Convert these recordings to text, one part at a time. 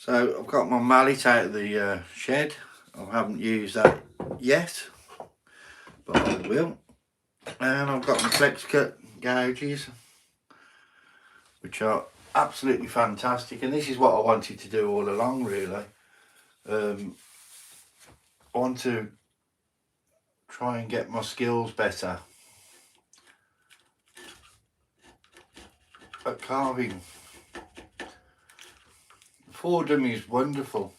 So I've got my mallet out of the shed. I haven't used that yet, but I will. And I've got my flex cut gouges, which are absolutely fantastic. And this is what I wanted to do all along, really. I want to try and get my skills better at carving. Fordham is wonderful,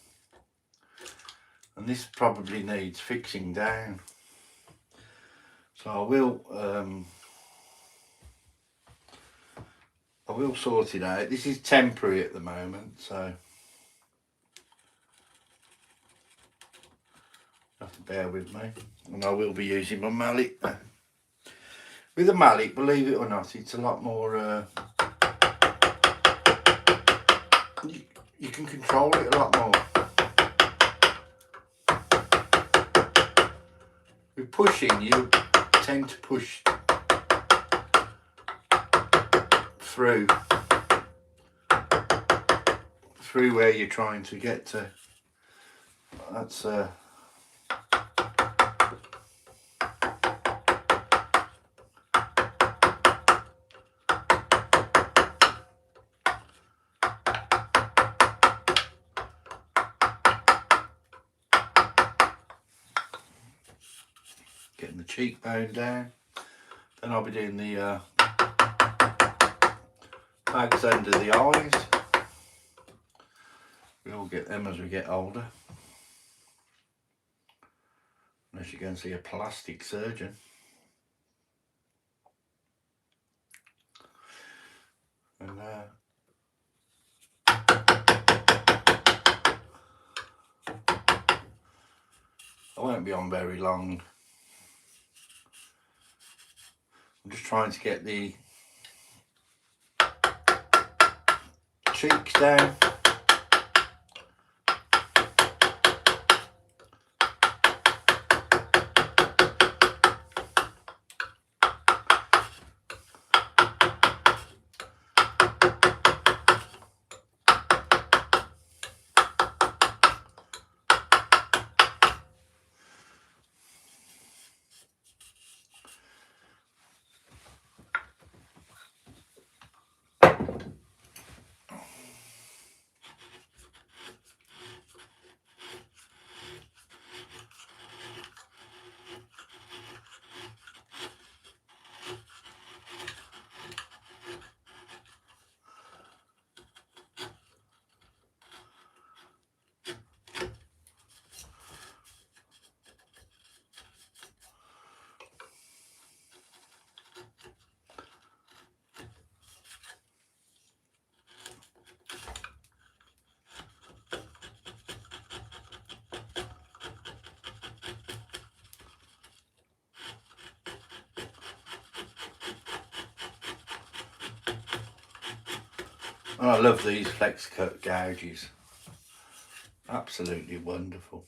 and this probably needs fixing down. So I will sort it out. This is temporary at the moment, so you have to bear with me. And I will be using my mallet. With a mallet, believe it or not, it's a lot more. You can control it a lot more. With pushing, you tend to push through where you're trying to get to. That's getting the cheekbone down. Then I'll be doing the bags under the eyes. We all get them as we get older, unless you go and see a plastic surgeon. And I won't be on very long. I'm just trying to get the cheeks down. And I love these flex cut gouges. Absolutely wonderful.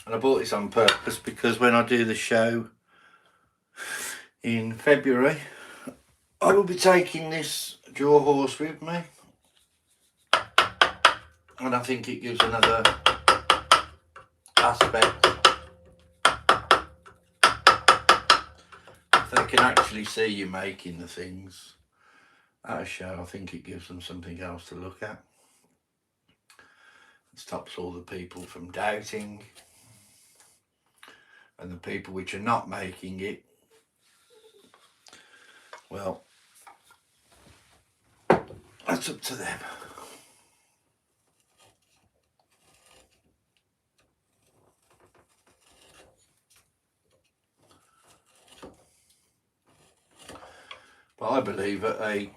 And I bought this on purpose because when I do the show in February, I will be taking this jaw horse with me, and I think it gives another aspect. If they can actually see you making the things at a show, I think it gives them something else to look at. It stops all the people from doubting, and the people which are not making it, well, that's up to them. But I believe at a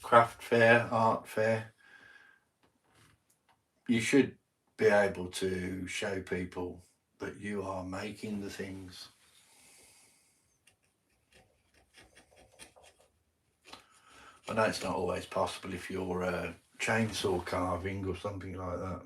craft fair, art fair, you should be able to show people that you are making the things. I know it's not always possible if you're chainsaw carving or something like that.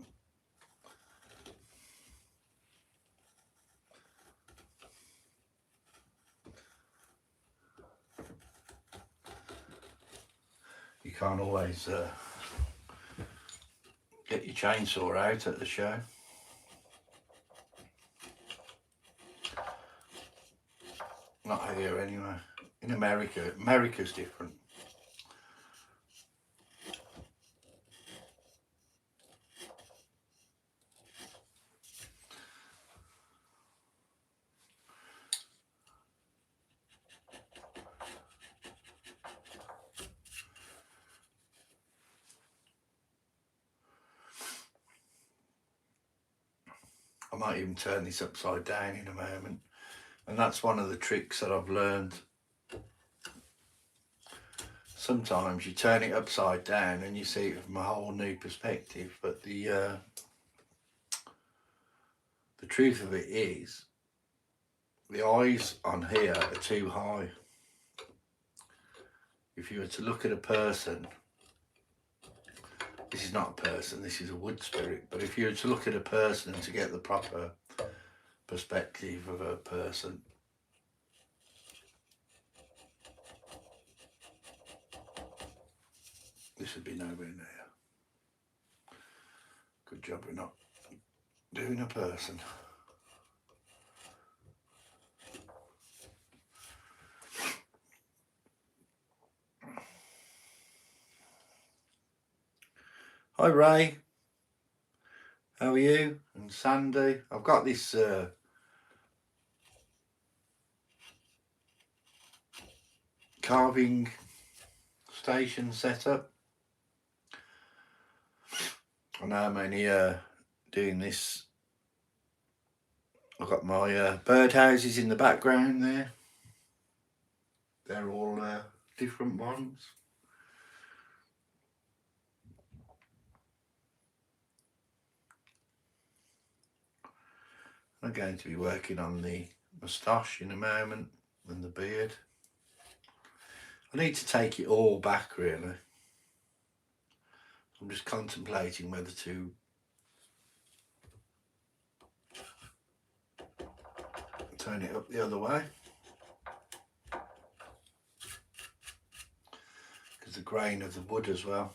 You can't always get your chainsaw out at the show. Not here anyway. In America, America's different. I might even turn this upside down in a moment. And that's one of the tricks that I've learned. Sometimes you turn it upside down and you see it from a whole new perspective, but the truth of it is the eyes on here are too high. If you were to look at a person, this is not a person, this is a wood spirit, but if you were to look at a person and to get the proper perspective of a person, this would be nowhere near. Good job we're not doing a person. Hi Ray, how are you? And Sandy, I've got this carving station set up. I know I'm only doing this. I've got my birdhouses in the background there. They're all different ones. I'm going to be working on the moustache in a moment and the beard. I need to take it all back really. I'm just contemplating whether to turn it up the other way, because the grain of the wood as well.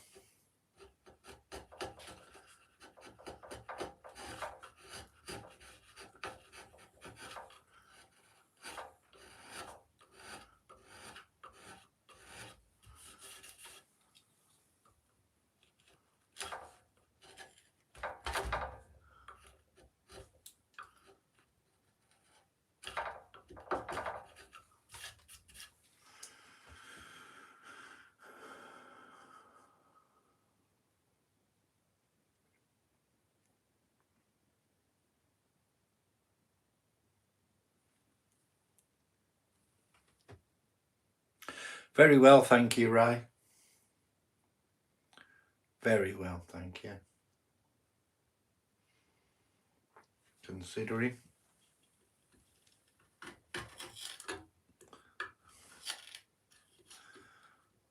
Very well, thank you, Ray. Very well, thank you. Considering.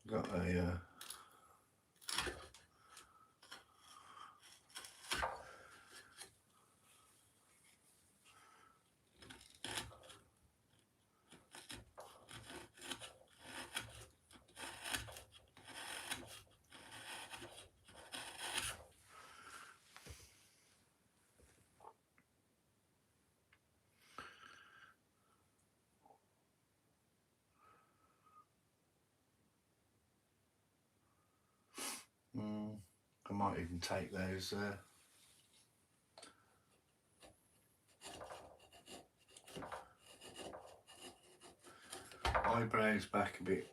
Got a I might even take those eyebrows back a bit.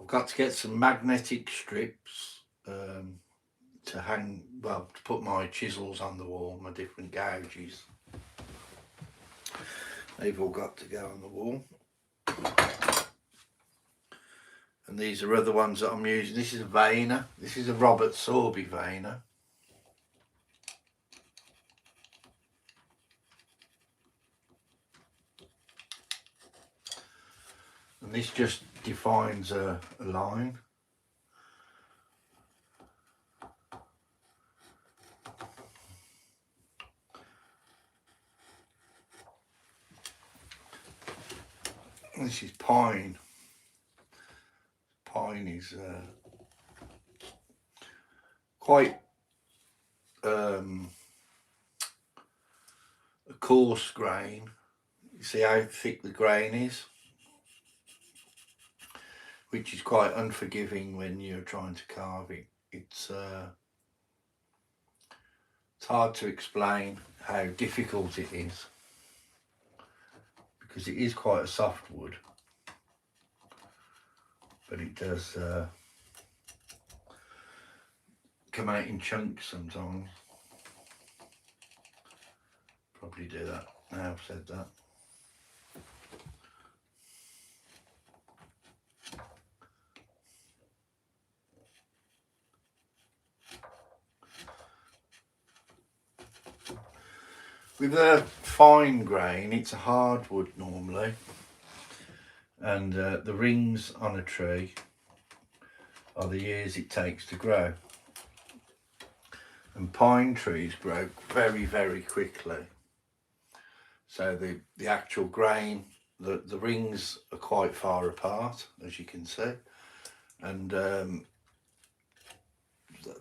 I've got to get some magnetic strips to hang, well, to put my chisels on the wall, my different gouges. They've all got to go on the wall. And these are other ones that I'm using. This is a veiner. This is a Robert Sorby veiner. And this just defines a line. This is pine. Pine is quite a coarse grain. You see how thick the grain is, which is quite unforgiving when you're trying to carve it. It's hard to explain how difficult it is, because it is quite a soft wood, but it does come out in chunks sometimes. Probably do that now I've said that. With a fine grain, it's a hardwood normally, and the rings on a tree are the years it takes to grow. And pine trees grow very, very quickly. So the actual grain, the rings are quite far apart, as you can see, and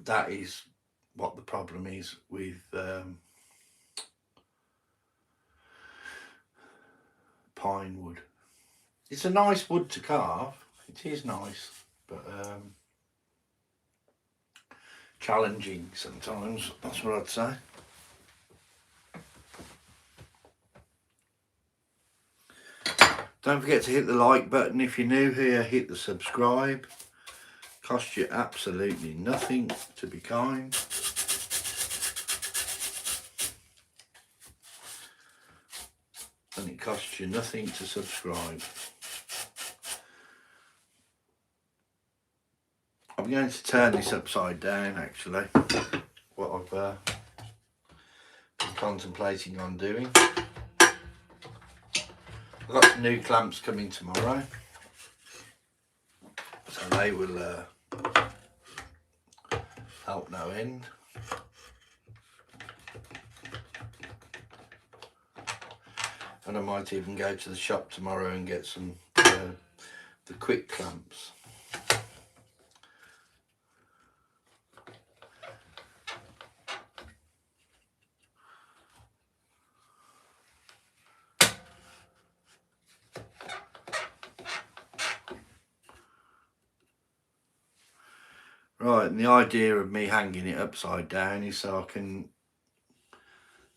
that is what the problem is with pine wood. It's a nice wood to carve, it is nice, but challenging sometimes, that's what I'd say. Don't forget to hit the like button. If you're new here, hit the subscribe. Costs you absolutely nothing to be kind. And it costs you nothing to subscribe. I'm going to turn this upside down actually, what I've been contemplating on doing. I've got some new clamps coming tomorrow, so they will help no end. And I might even go to the shop tomorrow and get some the quick clamps. Right, and the idea of me hanging it upside down is so I can,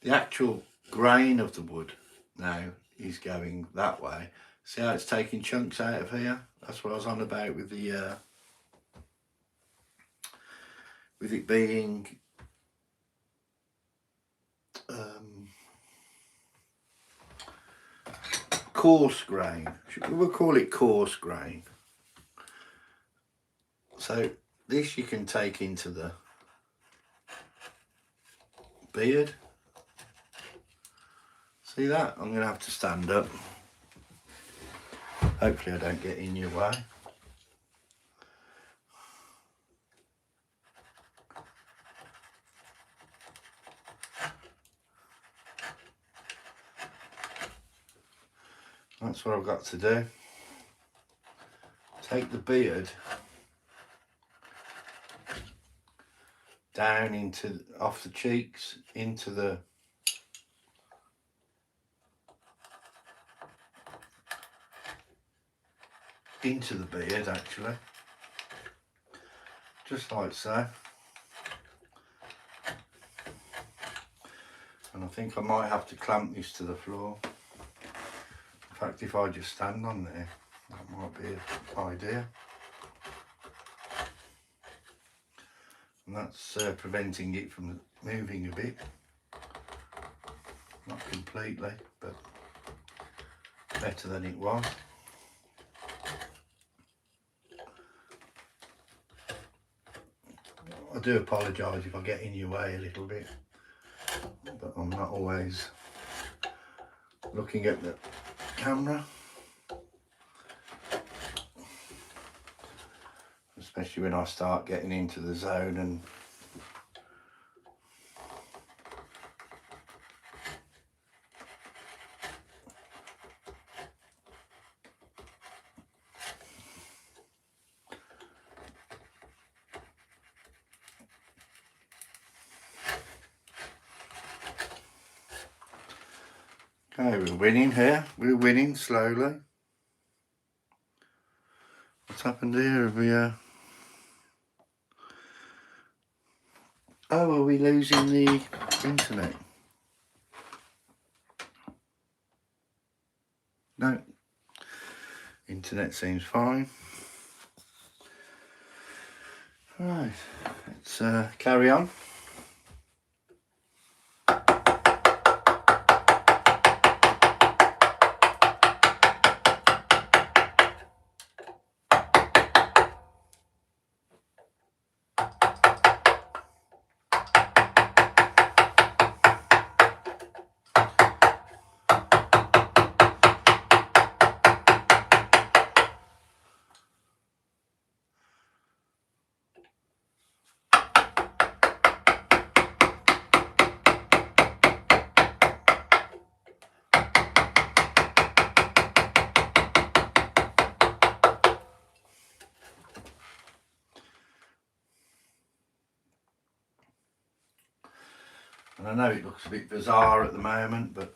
the actual grain of the wood now is going that way. See how it's taking chunks out of here? That's what I was on about with the with it being coarse grain. We'll call it coarse grain. So this you can take into the beard. See that? I'm going to have to stand up. Hopefully I don't get in your way. That's what I've got to do. Take the beard down into, off the cheeks, into the beard actually, just like so. And I think I might have to clamp this to the floor. In fact, if I just stand on there, that might be an idea. and that's preventing it from moving a bit. Not completely, but better than it was. I do apologise if I get in your way a little bit, but I'm not always looking at the camera, especially when I start getting into the zone and okay, we're winning here. We're winning slowly. What's happened here? Have we oh, are we losing the internet? No. Internet seems fine. Right, let's carry on. And I know it looks a bit bizarre at the moment, but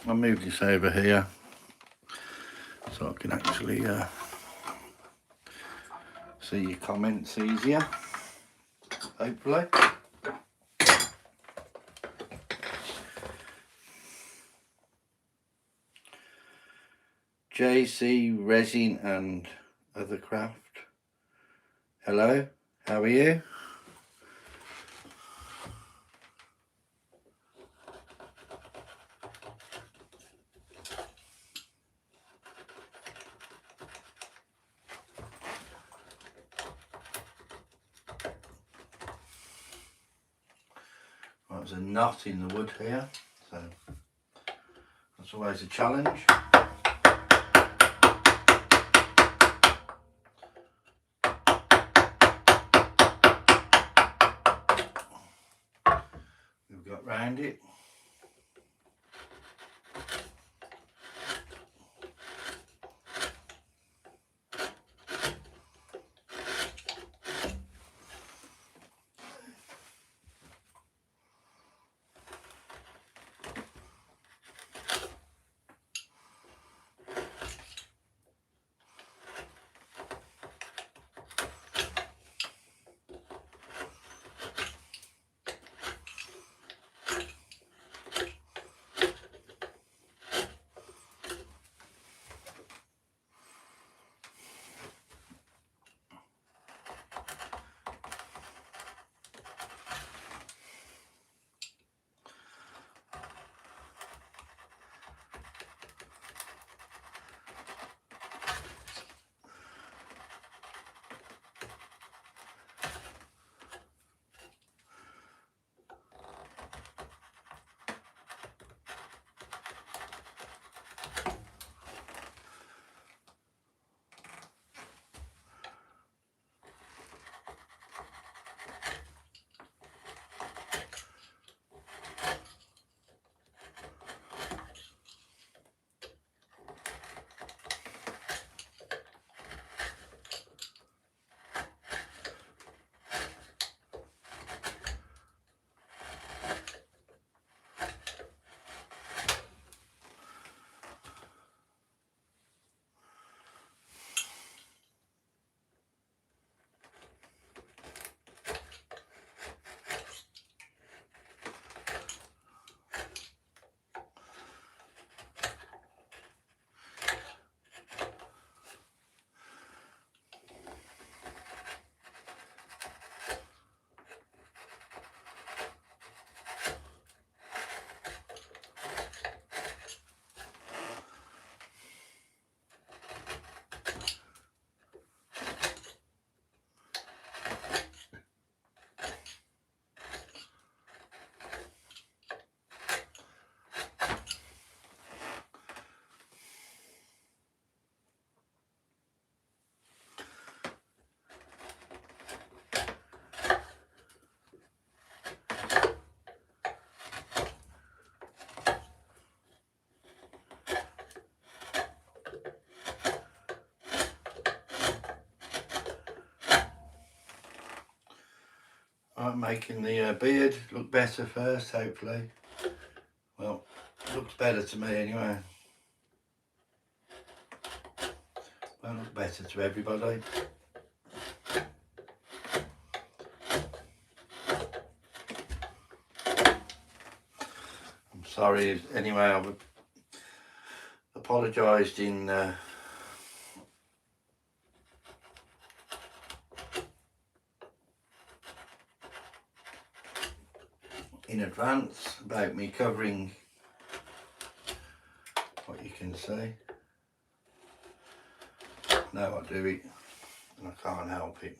I'll move this over here so I can actually see your comments easier, hopefully. JC Resin and of the craft. Hello, how are you? Well, there's a knot in the wood here, so that's always a challenge. We've got round it. I'm making the beard look better first, hopefully. Well, it looks better to me anyway. Won't look better to everybody. I'm sorry anyway, I've apologised in advance about me covering what you can see. No, I do it and I can't help it.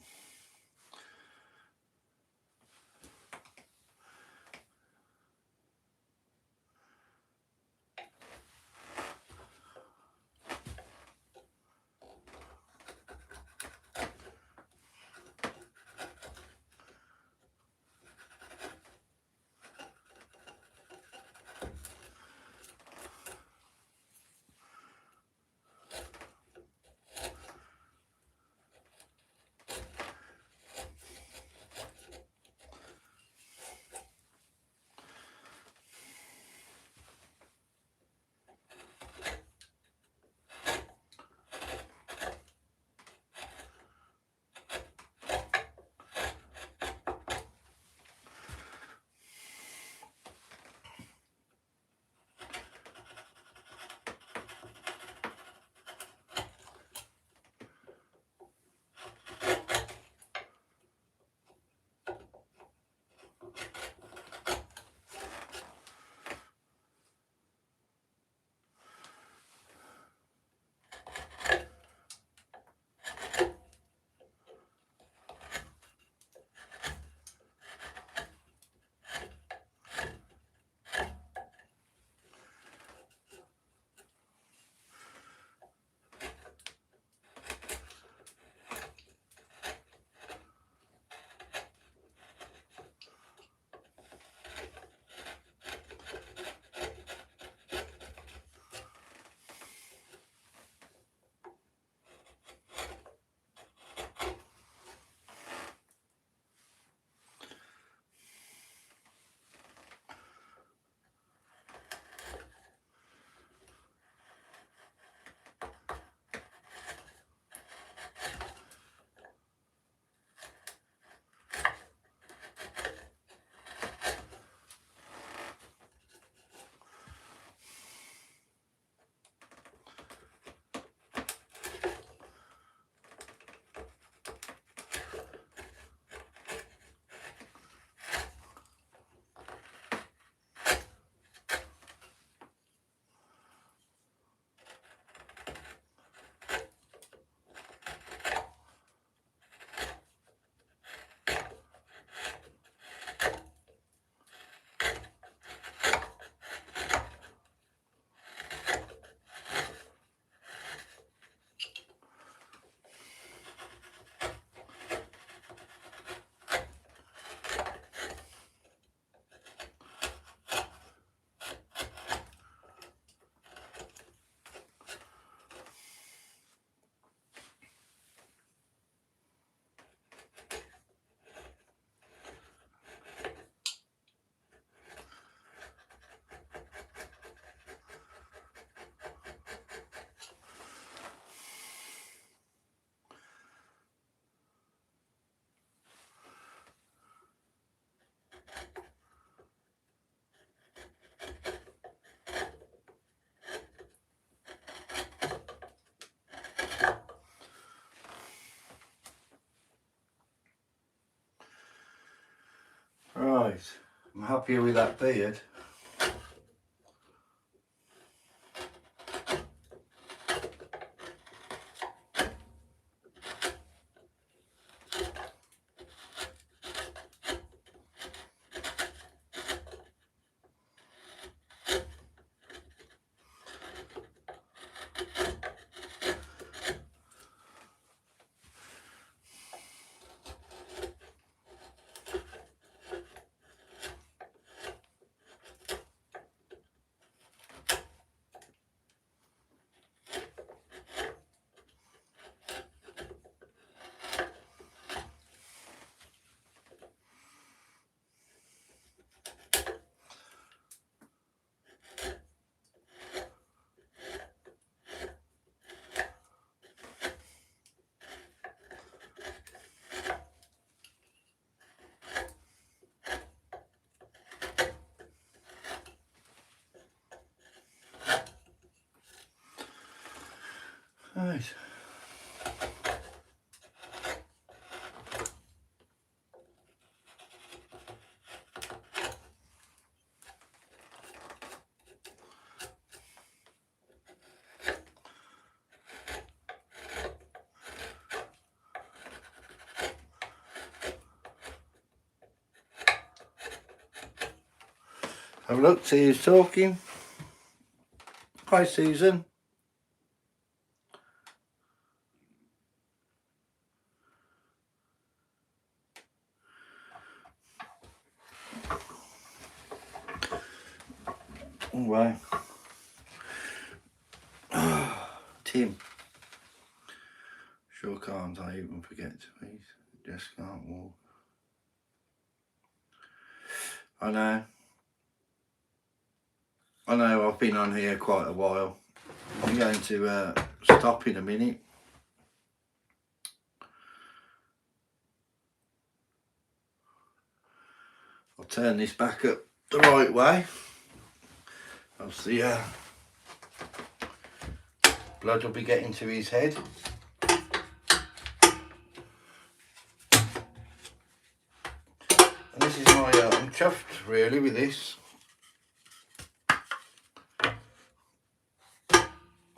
Right, I'm happier with that beard. Right. Have a look, see who's talking. Hi Susan. All right. Tim. Sure can't I even forget to eat. Just can't walk. I know. I've been on here quite a while. I'm going to stop in a minute. I'll turn this back up the right way. I'll see blood will be getting to his head. And this is my, I'm chuffed really with this. I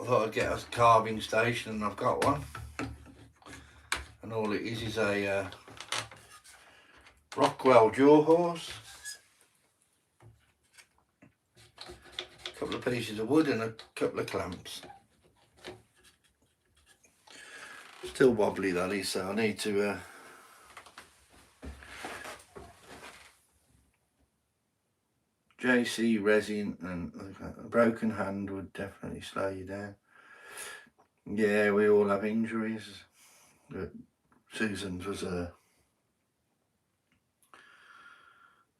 thought I'd get a carving station and I've got one. And all it is a Rockwell jaw horse. A couple of pieces of wood and a couple of clamps. Still wobbly that is, so I need to JC resin, and a broken hand would definitely slow you down. Yeah, we all have injuries. Susan's was that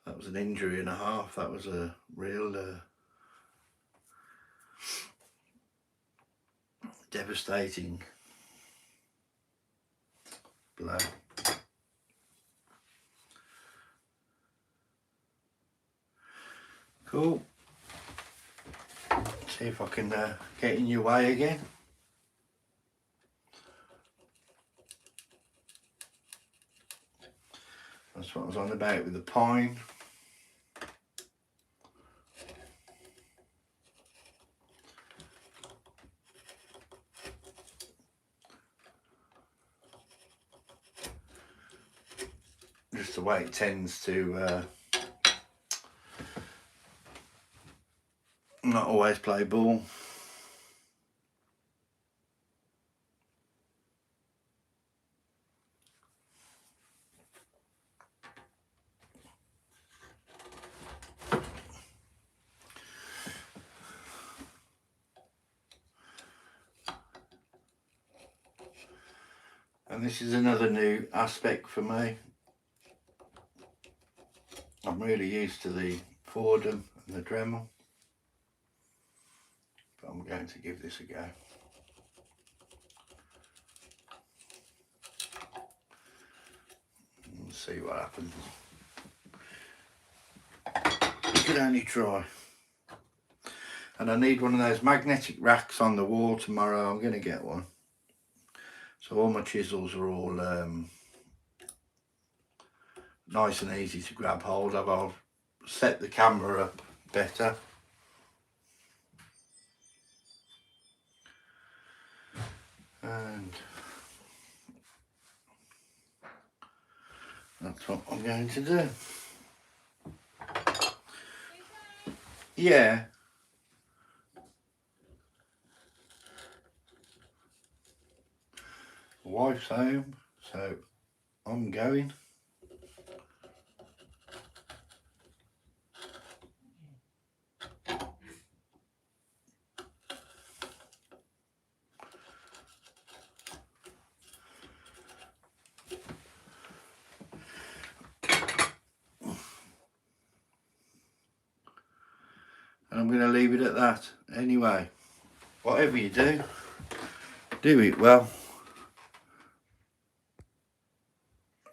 was an injury and a half. That was a real devastating blow. Cool. See if I can get in your way again. That's what I was on about with the pine. Just the way it tends to not always play ball. And this is another new aspect for me. I'm really used to the Fordham and the Dremel, but I'm going to give this a go. And see what happens. You can only try. And I need one of those magnetic racks on the wall tomorrow. I'm going to get one. So all my chisels are all nice and easy to grab hold of. I'll set the camera up better. And that's what I'm going to do. Yeah. My wife's home, so I'm going. And I'm going to leave it at that. Anyway, whatever you do it well.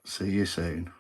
See you soon.